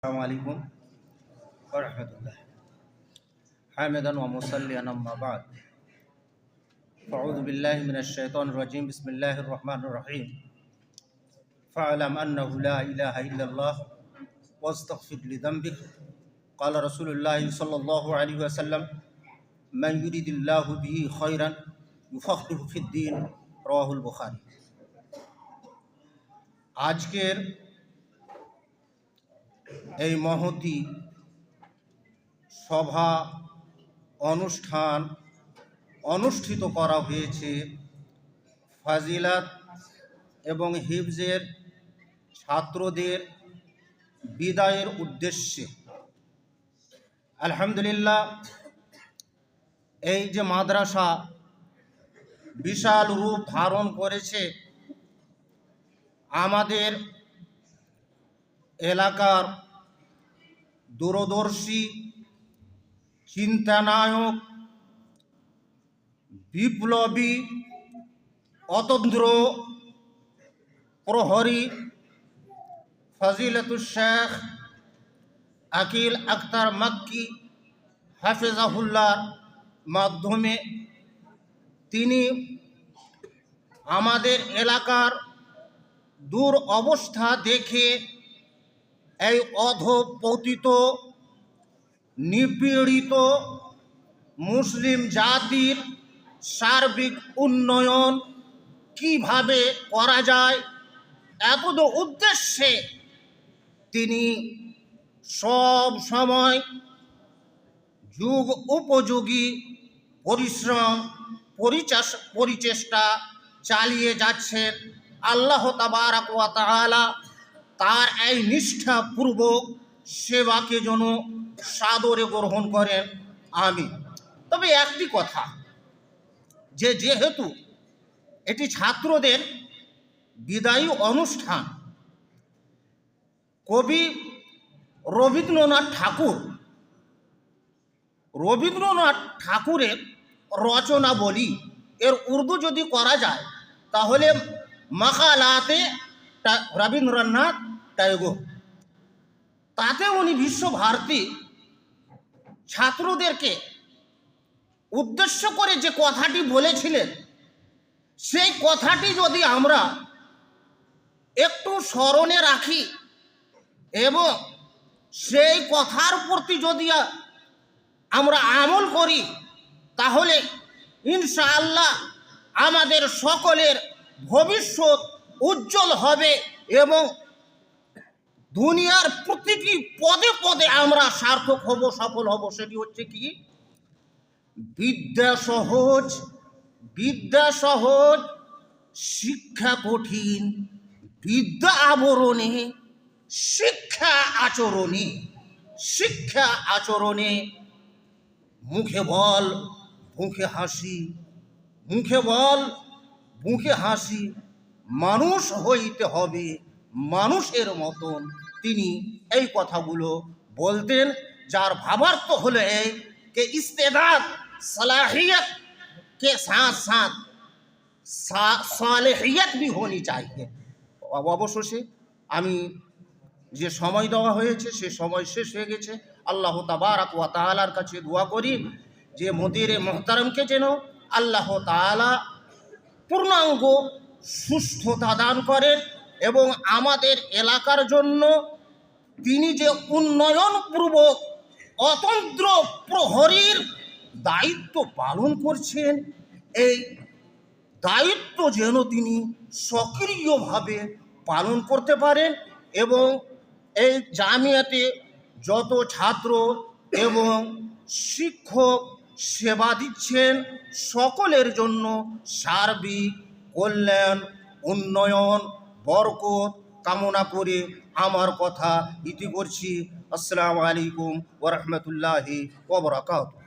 Assalamualaikum warahmatullah. Hamidan wa musalliyan amma ba'd. A'udzu billahi minasy syaithanir rajim. Bismillahir rahmanir rahim. Fa'lam annahu la ilaha illallah wastaghfir li dhanbik. Qala Rasulullah sallallahu alaihi wasallam, man yuridillahu bihi khairan yufaqihu fid din. রাওয়াহুল Bukhari. আজকের এই মহতী সভা অনুষ্ঠান অনুষ্ঠিত করা হয়েছে ফাজিলাত এবং হিফজের ছাত্রদের বিদায়ের উদ্দেশ্যে। আলহামদুলিল্লাহ, এই যে মাদ্রাসা বিশাল রূপ ধারণ করেছে, আমাদের এলাকার দূরদর্শী চিন্তানায়ক, বিপ্লবী, অতন্দ্র প্রহরী ফজিলাতুল শেখ আকিল আখতার মাক্কি হাফেজাহুল্লাহর মাধ্যমে তিনি আমাদের এলাকার দূর অবস্থা দেখে এই অধঃপতিত নিপীড়িত মুসলিম জাতির সার্বিক উন্নয়ন কিভাবে করা যায়, এতদ উদ্দেশ্যে তিনি সব সময় যুগ উপযোগী পরিশ্রম পরিচেষ্টা চালিয়ে যাচ্ছেন। আল্লাহ তাবারাক ওয়া তাআলা তার এই নিষ্ঠাপূর্বক সেবাকে যেন সাদরে গ্রহণ করেন, আমিন। তবে একটি কথা, যেহেতু এটি ছাত্রদের বিদায়ী অনুষ্ঠান, কবি রবীন্দ্রনাথ ঠাকুরের রচনাবলী এর উর্দু যদি করা যায় তাহলে মাকালাতে রবীন্দ্রনাথ ট্যাগোর, তাতে উনি বিশ্বভারতী ছাত্রদেরকে উদ্দেশ্য করে যে কথাটি বলেছিলেন, সেই কথাটি যদি আমরা একটু স্মরণে রাখি এবং সেই কথার প্রতি যদি আমরা আমল করি, তাহলে ইনশাআল্লাহ আমাদের সকলের ভবিষ্যৎ উজ্জ্বল হবে এবং দুনিয়ার প্রতিটি পদে পদে আমরা সার্থক হব, সফল হব। সেটি হচ্ছে কি? বিদ্যা সহজ শিক্ষা কঠিন, বিদ্যা আবরণে শিক্ষা আচরণে মুখে বল মুখে হাসি, মানুষ হইতে হবে মানুষের মতন। তিনি এই কথাগুলো বলতেন, যার ভাবার্থ হলো এই কে ইস্তেদাদ সালাহিয়ত কে সাথ সাথ সালেহিয়ত ভি হোনি চাহিয়ে। অবশেষে আমি যে সময় দেওয়া হয়েছে সে সময় শেষ হয়ে গেছে। আল্লাহ তাবারাক ওয়া তাআলার কাছে দোয়া করি যে মুদিরে মুহতারামকে যেন আল্লাহ তাআলা পূর্ণাঙ্গ সুস্থতা দান করেন এবং আমাদের এলাকার জন্য তিনি যে উন্নয়নপূর্বক অতন্ত্র প্রহরীর দায়িত্ব পালন করছেন, এই দায়িত্ব যেন তিনি সক্রিয়ভাবে পালন করতে পারেন এবং এই জামিয়াতে যত ছাত্র এবং শিক্ষক সেবা দিচ্ছেন সকলের জন্য সার্বিক কল্যাণ, উন্নয়ন, বরকত কামনা করে আমার কথা ইতি করছি। আসসালামু আলাইকুম ওয়া রাহমাতুল্লাহি ওয়া বারাকাতুহু।